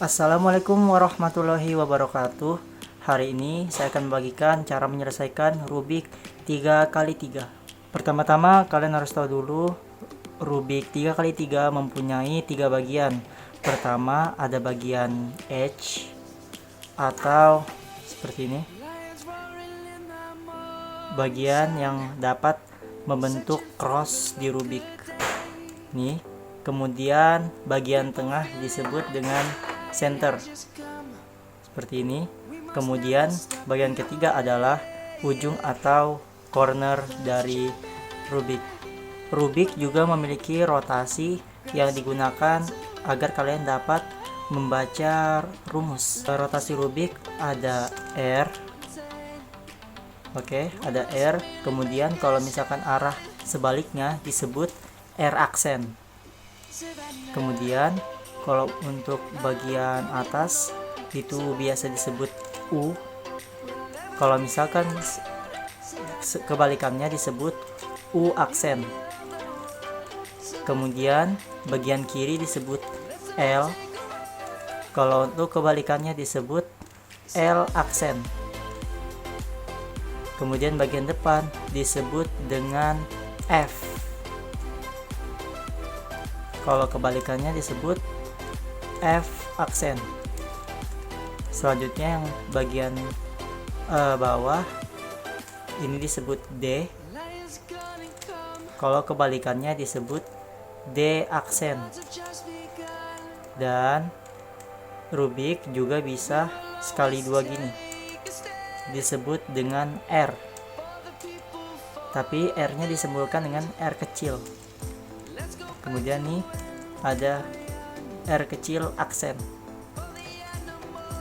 Assalamualaikum warahmatullahi wabarakatuh. Hari ini saya akan membagikan cara menyelesaikan Rubik 3x3. Pertama-tama kalian harus tahu dulu Rubik 3x3 mempunyai 3 bagian. Pertama ada bagian edge atau seperti ini, bagian yang dapat membentuk cross di Rubik nih. Kemudian bagian tengah disebut dengan center seperti ini. Kemudian bagian ketiga adalah ujung atau corner dari Rubik. Rubik juga memiliki rotasi yang digunakan agar kalian dapat membaca rumus. Rotasi Rubik ada R. Oke, ada R. Kemudian kalau misalkan arah sebaliknya disebut R aksen. Kemudian kalau untuk bagian atas itu biasa disebut U. Kalau misalkan kebalikannya disebut U aksen. Kemudian bagian kiri disebut L. Kalau untuk kebalikannya disebut L aksen. Kemudian bagian depan disebut dengan F. Kalau kebalikannya disebut F aksen. Selanjutnya yang bagian bawah ini disebut D. Kalau kebalikannya disebut D aksen. Dan Rubik juga bisa sekali dua gini, disebut dengan R. Tapi R-nya disimbolkan dengan R kecil. Kemudian nih ada R kecil aksen.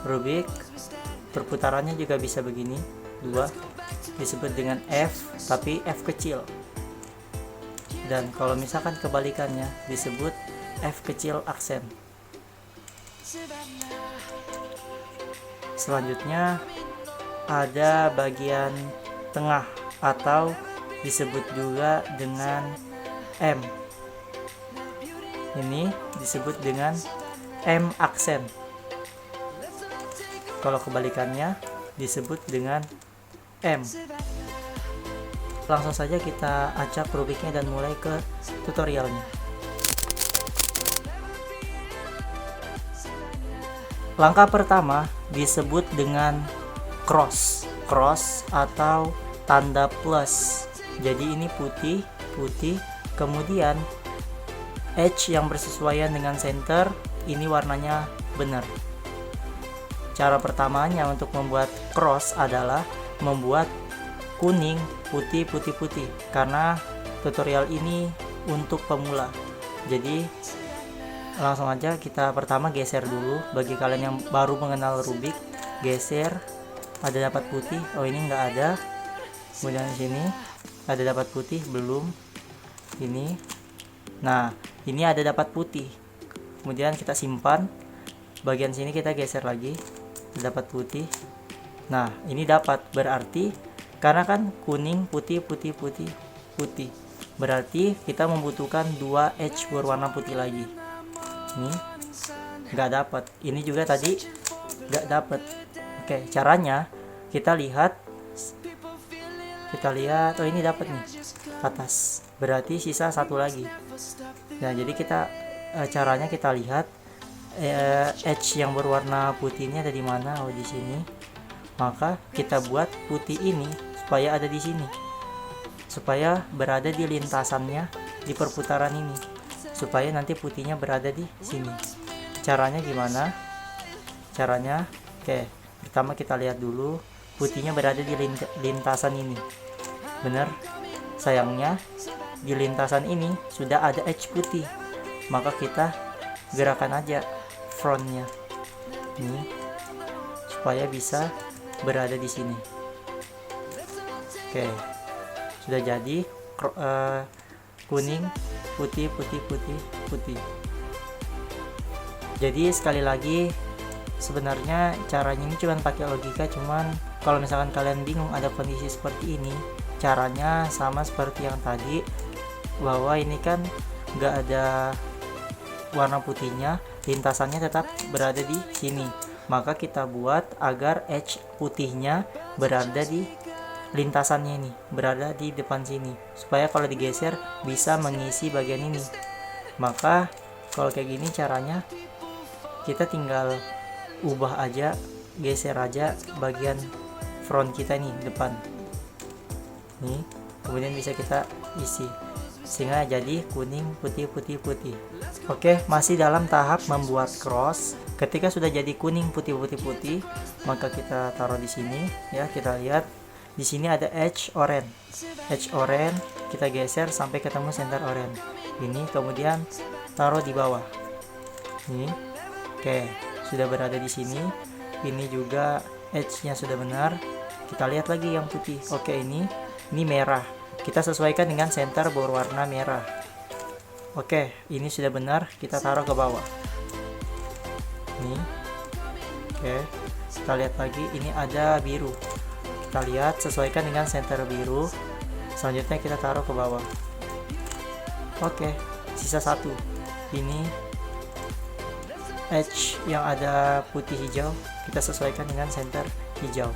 Rubik perputarannya juga bisa begini, dua, disebut dengan F tapi F kecil. Dan kalau misalkan kebalikannya disebut F kecil aksen. Selanjutnya ada bagian tengah atau disebut juga dengan M. Ini disebut dengan M aksen. Kalau kebalikannya disebut dengan M. Langsung saja kita acak Rubiknya dan mulai ke tutorialnya. Langkah pertama disebut dengan cross atau tanda plus. Jadi ini putih, kemudian edge yang bersesuaian dengan center ini warnanya benar. Cara pertamanya untuk membuat cross adalah membuat kuning, putih, karena tutorial ini untuk pemula. Jadi langsung aja kita pertama geser dulu. Bagi kalian yang baru mengenal Rubik, geser, ada dapat putih, oh ini enggak ada. Kemudian di sini ada dapat putih, belum. Ini. Nah, ini ada dapat putih. Kemudian kita simpan. Bagian sini kita geser lagi. Dapat putih. Nah, ini dapat, berarti karena kan kuning, putih. Berarti kita membutuhkan 2 edge berwarna putih lagi. Ini nggak dapat. Ini juga tadi nggak dapat. Oke, caranya kita lihat. Oh ini dapat nih atas. Berarti sisa satu lagi. Nah, jadi caranya kita lihat edge yang berwarna putih ini ada di mana? Oh, di sini. Maka kita buat putih ini supaya ada di sini. Supaya berada di lintasannya di perputaran ini. Supaya nanti putihnya berada di sini. Caranya gimana? Caranya, oke, pertama kita lihat dulu putihnya berada di lintasan ini. Benar? Sayangnya di lintasan ini sudah ada edge putih, maka kita gerakan aja frontnya ini supaya bisa berada di sini. Oke, sudah jadi kuning, putih. Jadi sekali lagi, sebenarnya caranya ini cuma pakai logika, cuman kalau misalkan kalian bingung ada kondisi seperti ini, caranya sama seperti yang tadi, bahwa ini kan nggak ada warna putihnya, lintasannya tetap berada di sini. Maka kita buat agar edge putihnya berada di lintasannya ini, berada di depan sini, supaya kalau digeser bisa mengisi bagian ini. Maka kalau kayak gini caranya, kita tinggal ubah aja, geser aja bagian front kita nih, depan nih, kemudian bisa kita isi sehingga jadi kuning putih putih putih. Oke, masih dalam tahap membuat cross. Ketika sudah jadi kuning putih putih putih, maka kita taruh di sini ya. Kita lihat di sini ada edge orange. Edge orange kita geser sampai ketemu center orange. Ini kemudian taruh di bawah. Nih. Oke, sudah berada di sini. Ini juga edge-nya sudah benar. Kita lihat lagi yang putih. Oke, ini merah. Kita sesuaikan dengan center berwarna merah. Oke, ini sudah benar. Kita taruh ke bawah. Nih. Oke, kita lihat lagi. Ini ada biru. Kita lihat, sesuaikan dengan center biru. Selanjutnya kita taruh ke bawah. Oke, sisa satu. Ini edge yang ada putih hijau. Kita sesuaikan dengan center hijau.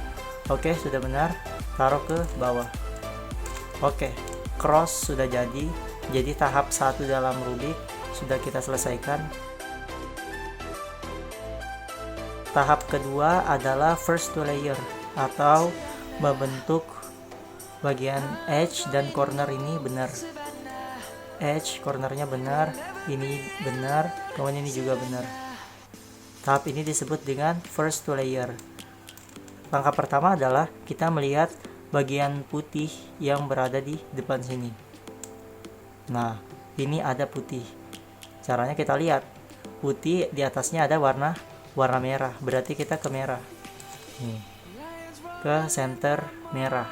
Oke, sudah benar. Taruh ke bawah. Oke, cross sudah jadi. Jadi tahap 1 dalam Rubik sudah kita selesaikan. Tahap kedua adalah first two layer, atau membentuk bagian edge dan corner ini benar. Edge, cornernya benar, ini benar, kemudian ini juga benar. Tahap ini disebut dengan first two layer. Langkah pertama adalah kita melihat bagian putih yang berada di depan sini. Nah, ini ada putih. Caranya kita lihat, putih di atasnya ada warna merah, berarti kita ke merah. Nih, ke center merah.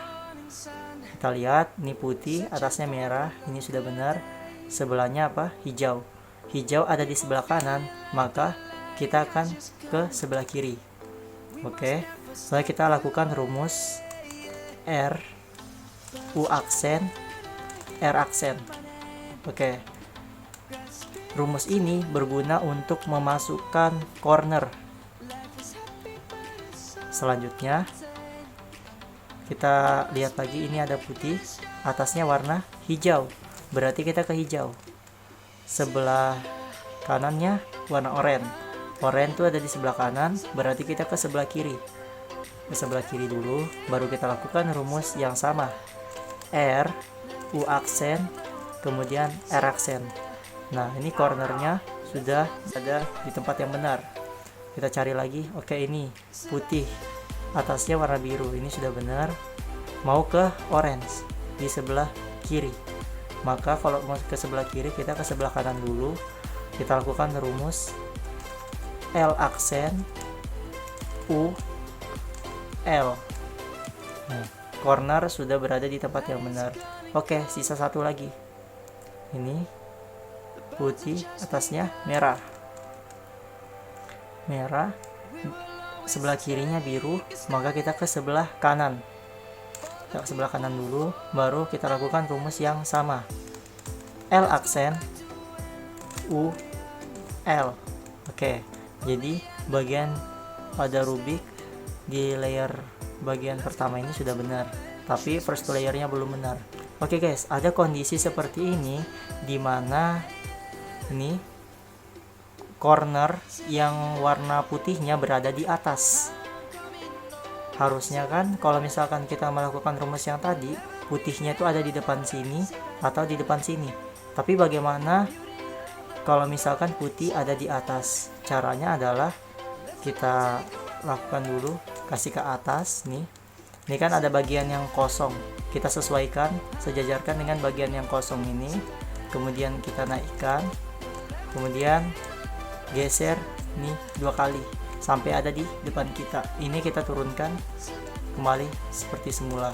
Kita lihat, ini putih, atasnya merah, ini sudah benar. Sebelahnya apa? Hijau. Hijau ada di sebelah kanan, maka kita akan ke sebelah kiri. Oke, setelah kita lakukan rumus R, U aksen, R aksen. Oke, rumus ini berguna untuk memasukkan corner. Selanjutnya kita lihat lagi, ini ada putih, atasnya warna hijau, berarti kita ke hijau. Sebelah kanannya warna oranye. Oranye itu ada di sebelah kanan, berarti kita ke sebelah kiri. Ke sebelah kiri dulu, baru kita lakukan rumus yang sama. R, U aksen, kemudian R aksen. Nah, ini cornernya sudah ada di tempat yang benar. Kita cari lagi. Oke, ini putih, atasnya warna biru, ini sudah benar. Mau ke orange di sebelah kiri, maka kalau mau ke sebelah kiri, kita ke sebelah kanan dulu. Kita lakukan rumus L aksen, U, L. Nah, corner sudah berada di tempat yang benar. Oke, sisa satu lagi. Ini putih, atasnya merah. Merah, sebelah kirinya biru, maka kita ke sebelah kanan. Kita ke sebelah kanan dulu, baru kita lakukan rumus yang sama. L aksen, U, L. Oke, jadi bagian pada Rubik di layer bagian pertama ini sudah benar, tapi first layernya belum benar. Oke guys, ada kondisi seperti ini di mana ini corner yang warna putihnya berada di atas. Harusnya kan kalau misalkan kita melakukan rumus yang tadi, putihnya itu ada di depan sini atau di depan sini. Tapi bagaimana kalau misalkan putih ada di atas? Caranya adalah kita lakukan dulu, kasih ke atas nih. Ini kan ada bagian yang kosong, kita sesuaikan, sejajarkan dengan bagian yang kosong ini. Kemudian kita naikkan, kemudian geser nih 2 kali sampai ada di depan kita. Ini kita turunkan kembali seperti semula.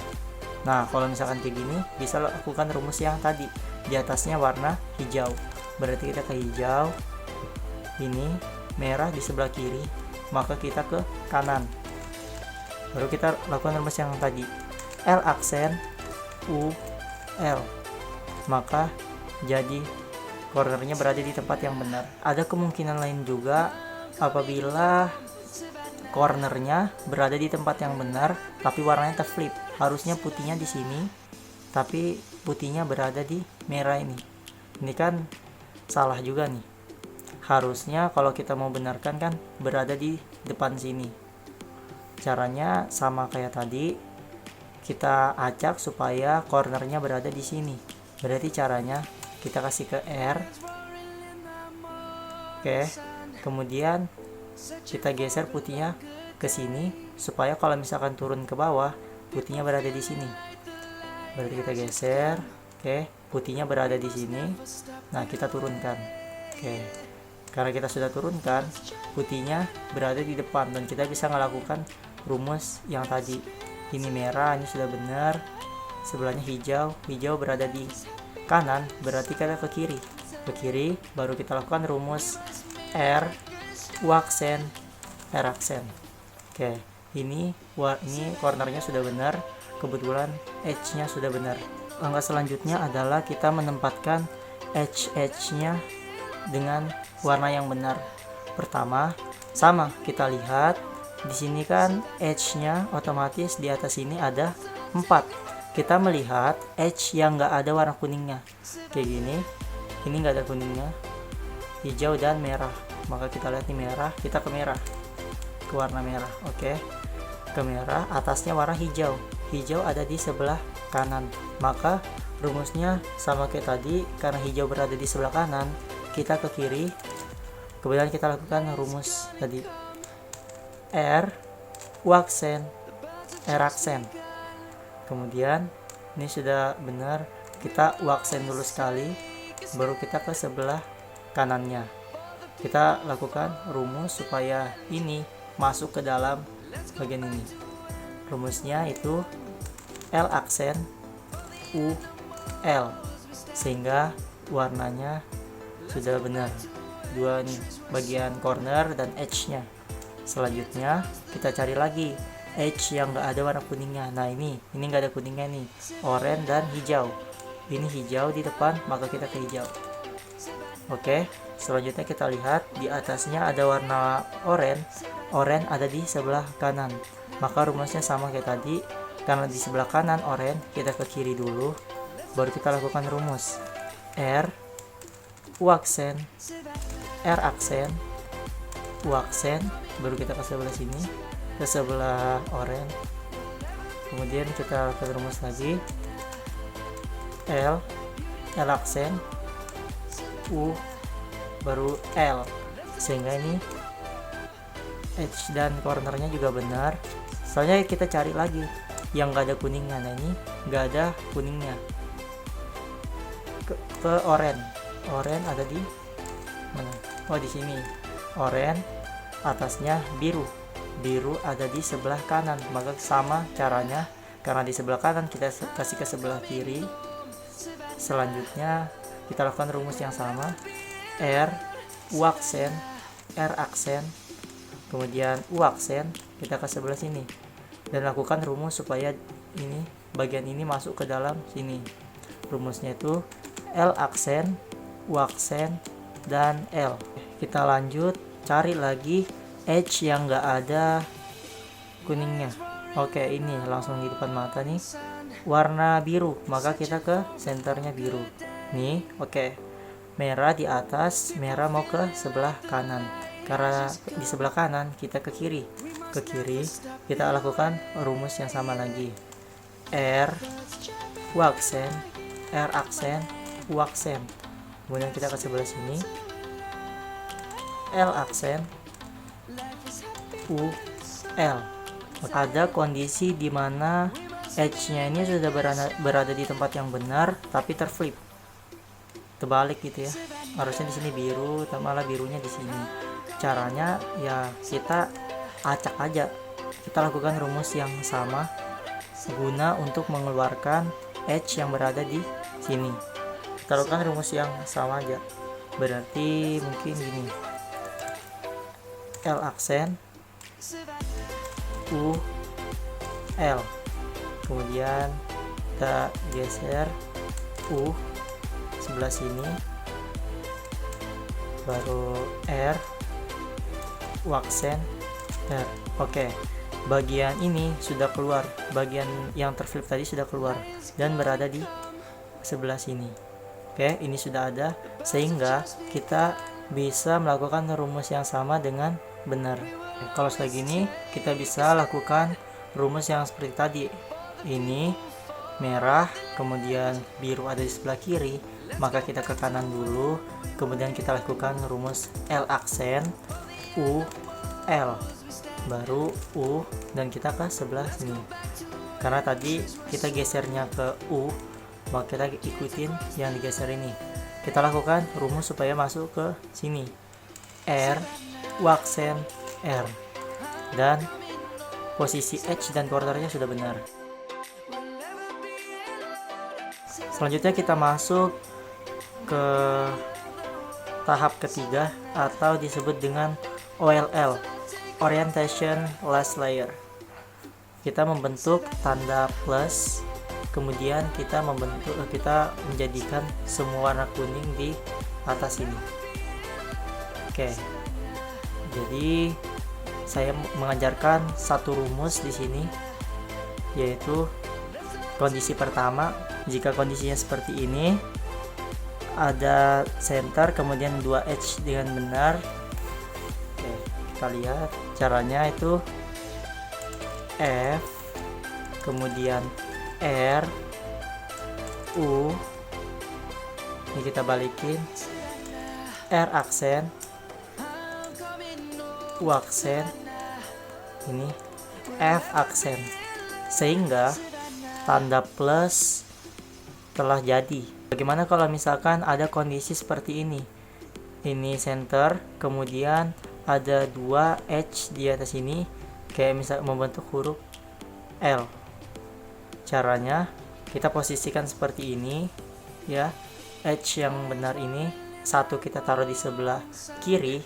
Nah, kalau misalkan kayak gini, bisa lakukan rumus yang tadi. Di atasnya warna hijau, berarti kita ke hijau. Ini merah di sebelah kiri, maka kita ke kanan. Baru kita lakukan rumus yang tadi. L aksen, U, L. Maka jadi cornernya berada di tempat yang benar. Ada kemungkinan lain juga apabila cornernya berada di tempat yang benar tapi warnanya terflip. Harusnya putihnya di sini tapi putihnya berada di merah ini. Ini kan salah juga nih. Harusnya kalau kita mau benarkan kan berada di depan sini. Caranya sama kayak tadi, kita acak supaya cornernya berada di sini. Berarti caranya kita kasih ke R. Oke, kemudian kita geser putihnya ke sini supaya kalau misalkan turun ke bawah putihnya berada di sini. Berarti kita geser. Oke, putihnya berada di sini. Nah, kita turunkan. Oke, karena kita sudah turunkan, putihnya berada di depan dan kita bisa melakukan rumus yang tadi. Ini merah, ini sudah benar. Sebelahnya hijau, hijau berada di kanan, berarti kita ke kiri. Ke kiri, baru kita lakukan rumus R, U aksen, R aksen. Oke, ini cornernya sudah benar. Kebetulan edge-nya sudah benar. Langkah selanjutnya adalah kita menempatkan edge-nya dengan warna yang benar. Pertama, sama kita lihat di sini kan edge-nya otomatis di atas ini ada 4. Kita melihat edge yang nggak ada warna kuningnya kayak gini. Ini nggak ada kuningnya, hijau dan merah. Maka kita lihat ini merah, kita ke merah, ke warna merah. Oke, ke merah, atasnya warna hijau. Hijau ada di sebelah kanan. Maka rumusnya sama kayak tadi, karena hijau berada di sebelah kanan, kita ke kiri. Kemudian kita lakukan rumus tadi R, U aksen, R aksen. Kemudian ini sudah benar, kita U aksen dulu sekali, baru kita ke sebelah kanannya. Kita lakukan rumus supaya ini masuk ke dalam bagian ini. Rumusnya itu L aksen, U, L, sehingga warnanya sudah benar. Dua nih, bagian corner dan edge-nya. Selanjutnya kita cari lagi edge yang nggak ada warna kuningnya. Nah, ini nggak ada kuningnya nih, oranye dan hijau. Ini hijau di depan, maka kita ke hijau. Oke, selanjutnya kita lihat di atasnya ada warna oranye ada di sebelah kanan. Maka rumusnya sama kayak tadi, karena di sebelah kanan oranye, kita ke kiri dulu, baru kita lakukan rumus R, U aksen, R aksen, U aksen, baru kita ke sebelah sini, ke sebelah oranye. Kemudian kita lakukan rumus lagi L, L aksen, U, baru L, sehingga ini edge dan cornernya juga benar. Soalnya kita cari lagi yang nggak ada kuningnya. Nah, ini nggak ada kuningnya. Ke oranye ada di mana? Oh, di sini oranye, atasnya biru ada di sebelah kanan. Maka sama caranya, karena di sebelah kanan kita kasih ke sebelah kiri. Selanjutnya kita lakukan rumus yang sama R, U aksen, R aksen, kemudian U aksen, kita ke sebelah sini dan lakukan rumus supaya ini bagian ini masuk ke dalam sini. Rumusnya itu L aksen, U aksen, dan L. Kita lanjut cari lagi edge yang nggak ada kuningnya. Oke, ini langsung di depan mata nih, warna biru, maka kita ke senternya biru nih. Oke, merah di atas, merah mau ke sebelah kanan. Karena di sebelah kanan kita ke kiri, kita lakukan rumus yang sama lagi R, U aksen, R aksen, U aksen. Kemudian kita ke sebelah sini L aksen, U, L. Ada kondisi di mana edge-nya ini sudah berada di tempat yang benar tapi terflip, terbalik gitu ya. Harusnya di sini biru, tapi malah birunya di sini. Caranya ya kita acak aja. Kita lakukan rumus yang sama guna untuk mengeluarkan edge yang berada di sini. Kita lakukan rumus yang sama aja. Berarti mungkin gini. L aksen, U, L. Kemudian kita geser U sebelah sini, baru R, U aksen R. Oke, bagian ini sudah keluar, bagian yang terflip tadi sudah keluar dan berada di sebelah sini. Oke, ini sudah ada, sehingga kita bisa melakukan rumus yang sama dengan benar. Kalau seperti ini, kita bisa lakukan rumus yang seperti tadi. Ini merah, kemudian biru ada di sebelah kiri, maka kita ke kanan dulu, kemudian kita lakukan rumus L aksen, U, L, baru U, dan kita ke sebelah sini. Karena tadi kita gesernya ke U, maka kita ikutin yang digeser ini. Kita lakukan rumus supaya masuk ke sini. R, U aksen, R, dan posisi H dan quarternya sudah benar. Selanjutnya kita masuk ke tahap ketiga atau disebut dengan OLL, Orientation Last Layer. Kita membentuk tanda plus, kemudian kita menjadikan semua warna kuning di atas ini. Oke. Jadi saya mengajarkan satu rumus di sini, yaitu kondisi pertama, jika kondisinya seperti ini, ada center kemudian 2H dengan benar. Oke, kita lihat caranya itu F, kemudian R, U, ini kita balikin, R aksen, U aksen, ini F aksen, sehingga tanda plus telah jadi. Bagaimana kalau misalkan ada kondisi seperti ini? Ini center, kemudian ada 2H di atas ini, kayak misal membentuk huruf L. Caranya kita posisikan seperti ini ya. H yang benar ini, satu kita taruh di sebelah kiri,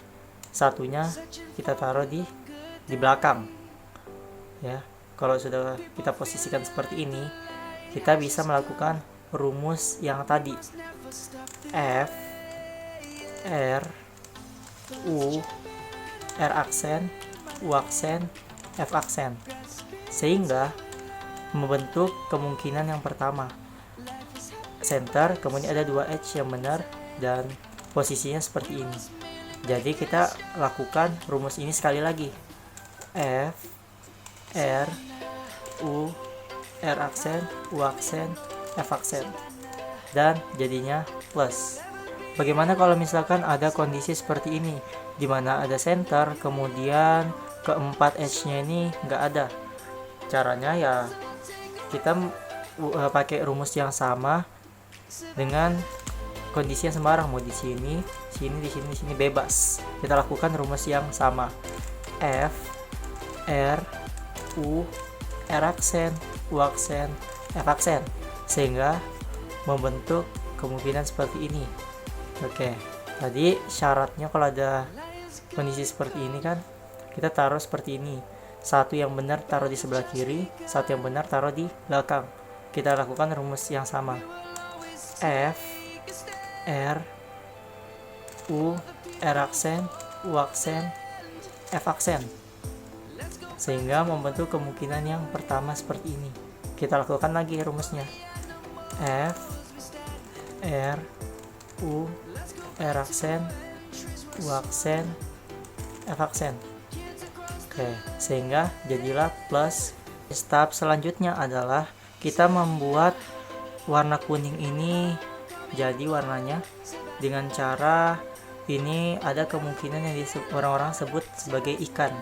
satunya kita taruh di belakang ya. Kalau sudah kita posisikan seperti ini, kita bisa melakukan rumus yang tadi, F, R, U, R aksen, U aksen, F aksen, sehingga membentuk kemungkinan yang pertama, center, kemudian ada 2H yang benar dan posisinya seperti ini. Jadi kita lakukan rumus ini sekali lagi, F, R, U, R aksen, U aksen, F aksen, dan jadinya plus. Bagaimana kalau misalkan ada kondisi seperti ini, dimana ada center, kemudian keempat H-nya ini nggak ada? Caranya ya kita pakai rumus yang sama dengan kondisi yang sembarang, mau di sini, di sini bebas. Kita lakukan rumus yang sama, F, R, U, R aksen, U aksen, F aksen, sehingga membentuk kemungkinan seperti ini. Oke, tadi syaratnya kalau ada kondisi seperti ini kan, kita taruh seperti ini, satu yang benar taruh di sebelah kiri, satu yang benar taruh di belakang. Kita lakukan rumus yang sama, F, R, U, R aksen, U aksen, F aksen, sehingga membentuk kemungkinan yang pertama seperti ini. Kita lakukan lagi rumusnya, F, R, U, R aksen, U aksen, F aksen. Oke, sehingga jadilah plus. Tahap selanjutnya adalah kita membuat warna kuning ini jadi warnanya dengan cara ini. Ada kemungkinan yang orang-orang sebut sebagai ikan,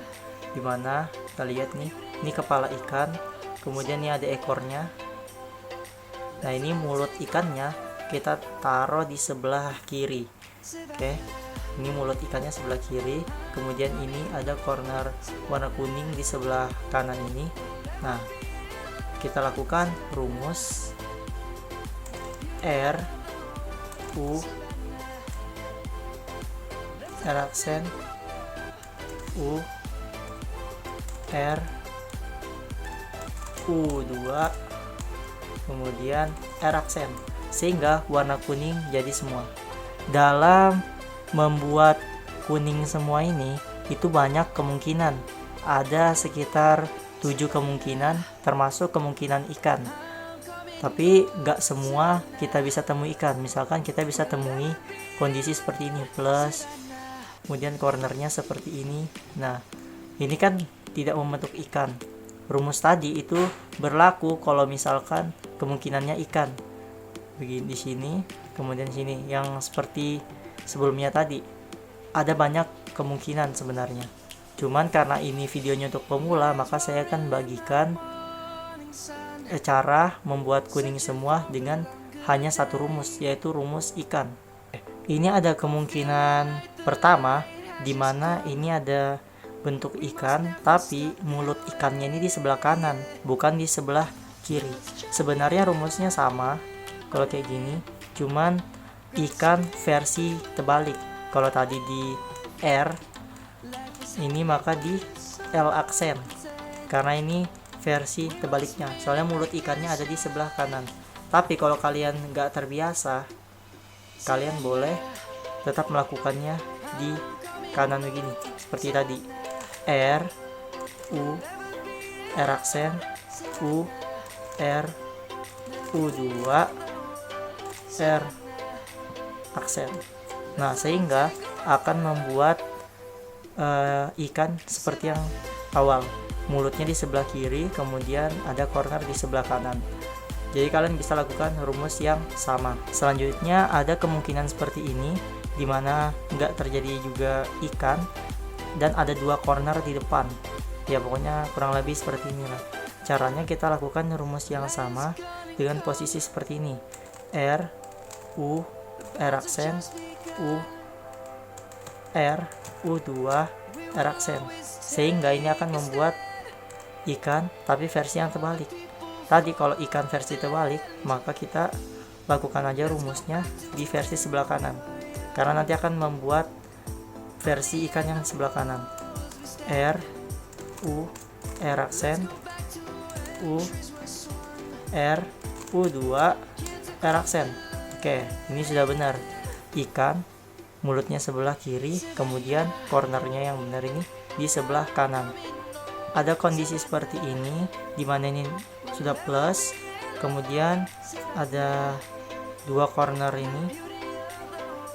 dimana kita lihat nih, ini kepala ikan, kemudian ini ada ekornya. Nah, ini mulut ikannya kita taruh di sebelah kiri. Oke, ini mulut ikannya sebelah kiri, kemudian ini ada corner warna kuning di sebelah kanan ini. Nah, kita lakukan rumus R, U, R aksen, U, R, U2, kemudian R aksen, sehingga warna kuning jadi semua. Dalam membuat kuning semua ini itu banyak kemungkinan. Ada sekitar 7 kemungkinan, termasuk kemungkinan ikan. Tapi nggak semua kita bisa temui ikan. Misalkan kita bisa temui kondisi seperti ini, plus, kemudian cornernya seperti ini. Nah, ini kan tidak membentuk ikan. Rumus tadi itu berlaku kalau misalkan kemungkinannya ikan. Begini di sini, kemudian sini, yang seperti sebelumnya tadi. Ada banyak kemungkinan sebenarnya. Cuman karena ini videonya untuk pemula, maka saya akan bagikan cara membuat kuning semua dengan hanya satu rumus, yaitu rumus ikan. Ini ada kemungkinan pertama, di mana ini ada bentuk ikan, tapi mulut ikannya ini di sebelah kanan, bukan di sebelah kiri. Sebenarnya rumusnya sama kalau kayak gini, cuman ikan versi terbalik. Kalau tadi di R, ini maka di L aksen, karena ini versi terbaliknya, soalnya mulut ikannya ada di sebelah kanan. Tapi kalau kalian nggak terbiasa, kalian boleh tetap melakukannya di kanan begini, seperti tadi. R, U, R aksen, U, R, U2, R aksen. Nah, sehingga akan membuat ikan seperti yang awal, mulutnya di sebelah kiri, kemudian ada corner di sebelah kanan. Jadi kalian bisa lakukan rumus yang sama. Selanjutnya ada kemungkinan seperti ini, dimana nggak terjadi juga ikan dan ada 2 corner di depan. Ya pokoknya kurang lebih seperti inilah. Caranya kita lakukan rumus yang sama dengan posisi seperti ini. R, U, R aksen, U, R, U2, R aksen. Sehingga ini akan membuat ikan tapi versi yang terbalik. Tadi kalau ikan versi terbalik, maka kita lakukan aja rumusnya di versi sebelah kanan, karena nanti akan membuat versi ikan yang sebelah kanan. R, U, R aksen, U, R, U2, R aksen. Oke, ini sudah benar. Ikan mulutnya sebelah kiri, kemudian cornernya yang benar ini di sebelah kanan. Ada kondisi seperti ini, dimana ini sudah plus, kemudian ada 2 corner ini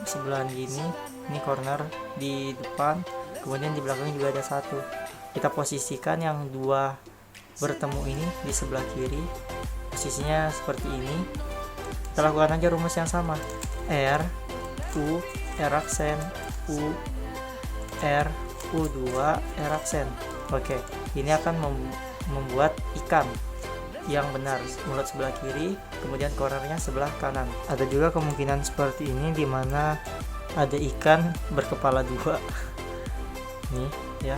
sebelah gini, ini corner di depan, kemudian di belakang juga ada 1. Kita posisikan yang 2 bertemu ini di sebelah kiri, posisinya seperti ini. Kita lakukan aja rumus yang sama. R, U, R aksen, U, R, U2, R aksen. Oke, ini akan membuat ikan yang benar, mulut sebelah kiri, kemudian cornernya sebelah kanan. Ada juga kemungkinan seperti ini, dimana ada ikan berkepala 2. Nih ya,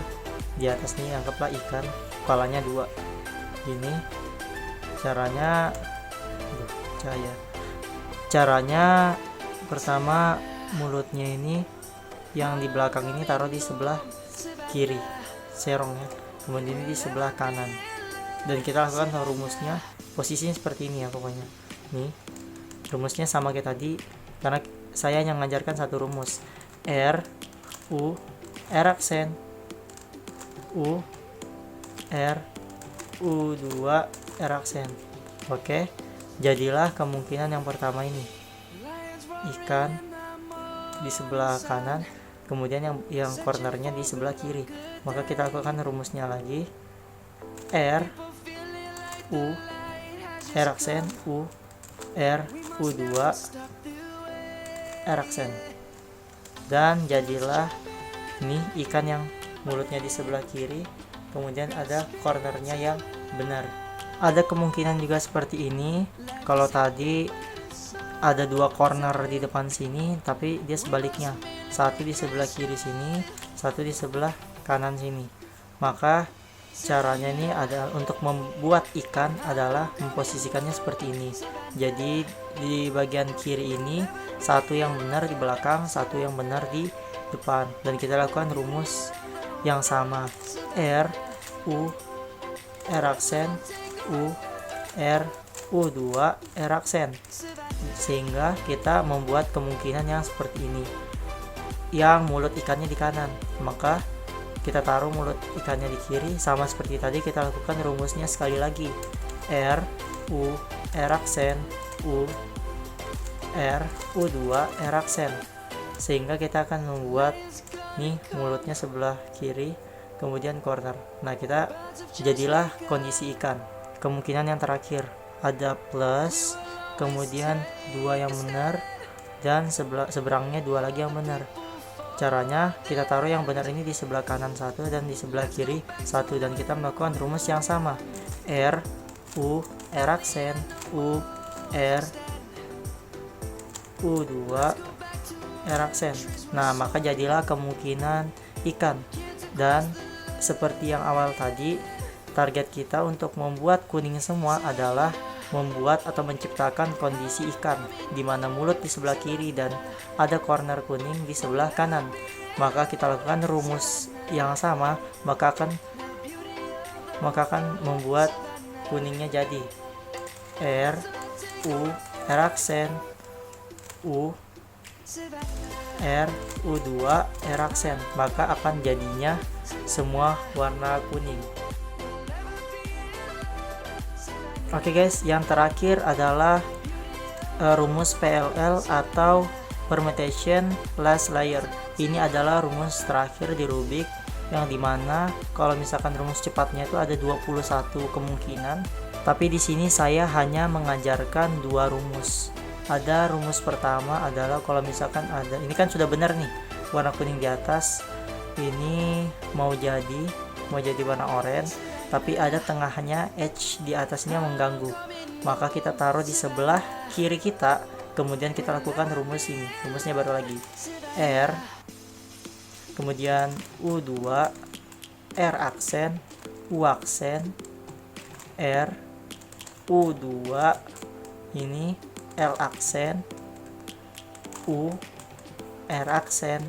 di atas nih anggaplah ikan, kepalanya 2. Ini caranya pertama, mulutnya ini yang di belakang ini taruh di sebelah kiri, serongnya, kemudian ini di sebelah kanan, dan kita lakukan rumusnya posisinya seperti ini ya. Pokoknya nih rumusnya sama kayak tadi, karena saya yang mengajarkan satu rumus. R, U, R aksen, U, R, U2, R aksen. Oke, jadilah kemungkinan yang pertama ini, ikan di sebelah kanan, kemudian yang cornernya di sebelah kiri. Maka kita lakukan rumusnya lagi. R, U, R aksen, U, R, U2, R aksen. Dan jadilah ini ikan yang mulutnya di sebelah kiri, kemudian ada cornernya yang benar. Ada kemungkinan juga seperti ini, kalau tadi ada 2 corner di depan sini, tapi dia sebaliknya, 1 di sebelah kiri sini, 1 di sebelah kanan sini. Maka caranya ini adalah untuk membuat ikan adalah memposisikannya seperti ini. Jadi di bagian kiri ini 1 yang benar di belakang, 1 yang benar di depan, dan kita lakukan rumus yang sama. R, U, R aksen, U, R, U2, R aksen. Sehingga kita membuat kemungkinan yang seperti ini. yang mulut ikannya di kanan, maka kita taruh mulut ikannya di kiri. Sama seperti tadi, kita lakukan rumusnya sekali lagi. R, U, R aksen, U, R, U2, R aksen. Sehingga kita akan membuat nih mulutnya sebelah kiri, kemudian corner. Nah, kita jadilah kondisi ikan. Kemungkinan yang terakhir ada plus, kemudian 2 yang benar, dan seberangnya 2 lagi yang benar. Caranya, kita taruh yang benar ini di sebelah kanan 1 dan di sebelah kiri 1, dan kita melakukan rumus yang sama. R, U, R aksen, U, R, U2, R aksen. Nah, maka jadilah kemungkinan ikan. Dan seperti yang awal tadi, target kita untuk membuat kuning semua adalah membuat atau menciptakan kondisi ikan, di mana mulut di sebelah kiri dan ada corner kuning di sebelah kanan. Maka kita lakukan rumus yang sama, maka akan membuat kuningnya jadi R, U, R aksen, U, R, U2, R aksen. Maka akan jadinya semua warna kuning. Oke guys, yang terakhir adalah rumus PLL atau permutation last layer. Ini adalah rumus terakhir di Rubik, yang dimana kalau misalkan rumus cepatnya itu ada 21 kemungkinan, tapi di sini saya hanya mengajarkan 2 rumus. Ada rumus pertama adalah kalau misalkan ada, ini kan sudah benar nih, warna kuning di atas, ini mau jadi warna oranye, tapi ada tengahnya edge di atasnya mengganggu, maka kita taruh di sebelah kiri kita, kemudian kita lakukan rumus ini. Rumusnya baru lagi R, kemudian U2, R aksen, U aksen, R, U2, ini L aksen, U, R aksen,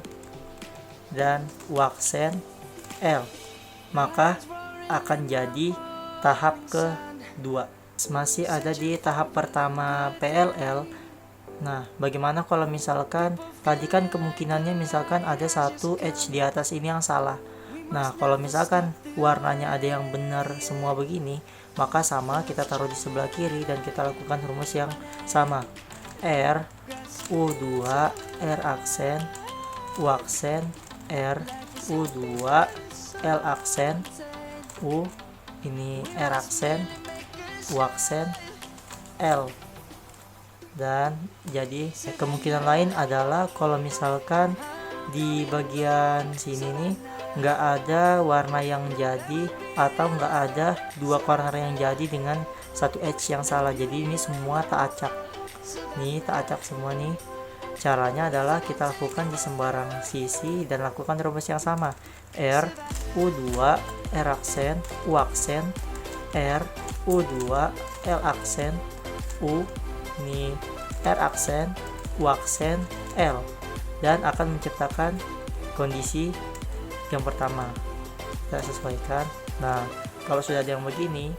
dan U aksen, L. Maka akan jadi tahap kedua. Masih ada di tahap pertama PLL. Nah, bagaimana kalau misalkan tadi kan kemungkinannya misalkan ada satu edge di atas ini yang salah. Nah, kalau misalkan warnanya ada yang benar semua begini, maka sama, kita taruh di sebelah kiri dan kita lakukan rumus yang sama. R, U2, R aksen, U aksen, R, U2, L aksen, U, ini R aksen, U aksen, L. Dan jadi kemungkinan lain adalah kalau misalkan di bagian sini nih nggak ada warna yang jadi, atau nggak ada 2 corner yang jadi dengan 1 edge yang salah. Jadi ini semua tak acak, nih tak acak semua nih. Caranya adalah kita lakukan di sembarang sisi dan lakukan rumus yang sama. R, U2, R aksen, U aksen, R, U2, L aksen, U, ini R aksen, U aksen, L, dan akan menciptakan kondisi yang pertama. Kita sesuaikan. Nah, kalau sudah ada yang begini,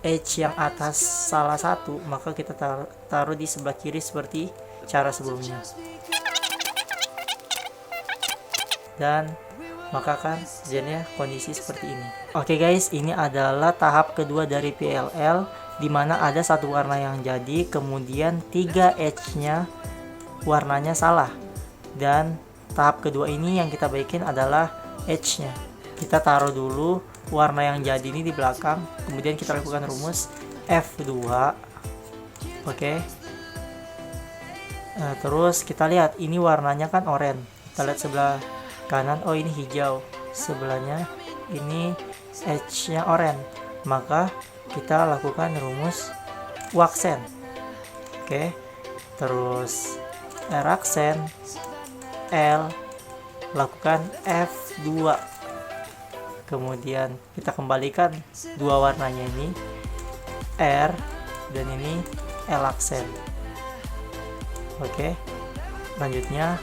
edge yang atas salah satu, maka kita taruh di sebelah kiri seperti cara sebelumnya, dan maka kan jadinya kondisi seperti ini. Oke guys, ini adalah tahap kedua dari PLL, dimana ada satu warna yang jadi, kemudian 3 edge-nya warnanya salah, dan tahap kedua ini yang kita baikin adalah edge-nya. Kita taruh dulu warna yang jadi ini di belakang, kemudian kita lakukan rumus F2. Oke. Nah, terus kita lihat ini warnanya kan oranye. Kita lihat sebelah kanan, oh ini hijau. Sebelahnya ini edge-nya oranye. Maka kita lakukan rumus U aksen. Oke. Terus R aksen, L, lakukan F2. Kemudian kita kembalikan 2 warnanya ini, R dan ini L aksen. Oke, lanjutnya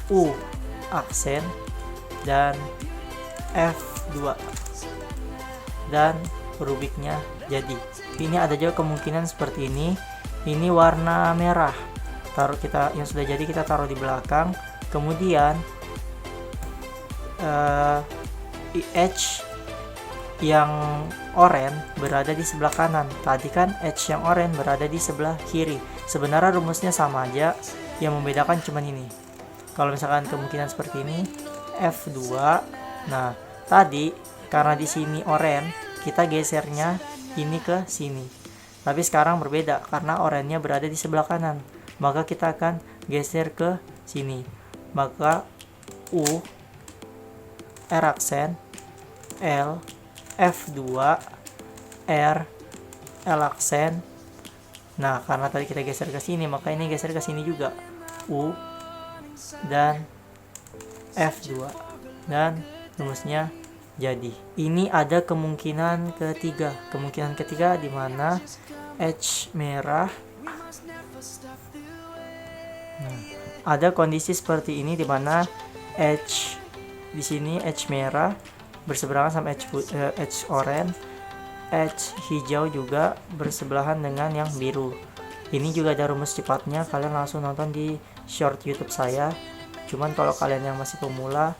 U aksen dan F2, dan Rubiknya jadi. Ini ada juga kemungkinan seperti ini. Ini warna merah, taruh kita yang sudah jadi, kita taruh di belakang, kemudian edge yang oranye berada di sebelah kanan. Tadi kan edge yang oranye berada di sebelah kiri. Sebenarnya rumusnya sama aja, yang membedakan cuman ini. Kalau misalkan kemungkinan seperti ini, F2. Nah, tadi karena di sini oranye, kita gesernya ini ke sini. Tapi sekarang berbeda karena oranye berada di sebelah kanan. Maka kita akan geser ke sini. Maka U, R aksen, L, F2, R, L aksen. Nah, karena tadi kita geser ke sini, maka ini geser ke sini juga. U dan F2. Dan rumusnya jadi. Ini ada kemungkinan ketiga. Kemungkinan ketiga di mana edge merah. Nah, ada kondisi seperti ini di mana edge di sini edge merah berseberangan sama edge oranye, edge hijau juga bersebelahan dengan yang biru. Ini juga ada rumus cepatnya, kalian langsung nonton di short YouTube saya. Cuman kalau kalian yang masih pemula,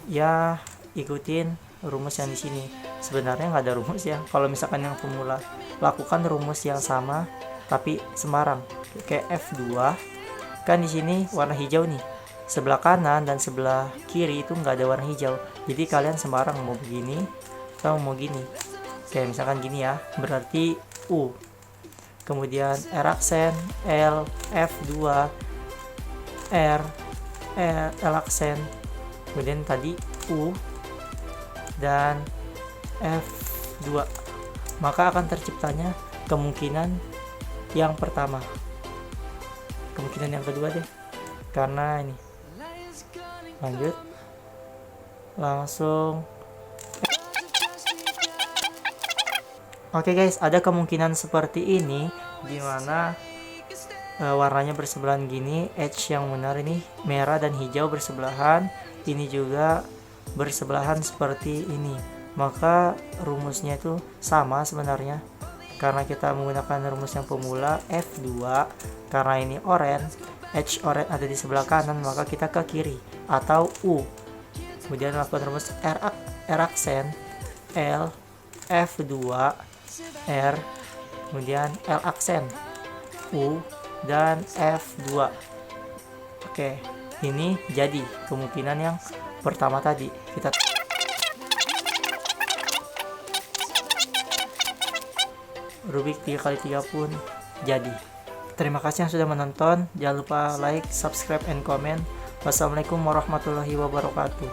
ya ikutin rumus yang di sini. Sebenarnya nggak ada rumus ya. Kalau misalkan yang pemula, lakukan rumus yang sama tapi sembarang. Kayak F2, kan di sini warna hijau nih. Sebelah kanan dan sebelah kiri itu nggak ada warna hijau. Jadi kalian sembarang mau begini atau mau gini. Kayak misalkan gini ya, berarti U. Kemudian R aksen, L, F2, R, L aksen. Kemudian tadi U dan F2. Maka akan terciptanya kemungkinan yang pertama. Kemungkinan yang kedua deh. Karena ini. Lanjut. Langsung. Oke guys, ada kemungkinan seperti ini di mana warnanya bersebelahan gini, edge yang benar ini merah dan hijau bersebelahan, ini juga bersebelahan seperti ini. Maka rumusnya itu sama sebenarnya. Karena kita menggunakan rumus yang pemula, F2, karena ini oranye, edge oranye ada di sebelah kanan, maka kita ke kiri atau U. Kemudian lakukan rumus R aksen, L, F2, R, kemudian L aksen, U, dan F2. Oke, ini jadi kemungkinan yang pertama tadi. Kita Rubik 3x3 pun jadi. Terima kasih yang sudah menonton. Jangan lupa like, subscribe, and comment. Wassalamualaikum warahmatullahi wabarakatuh.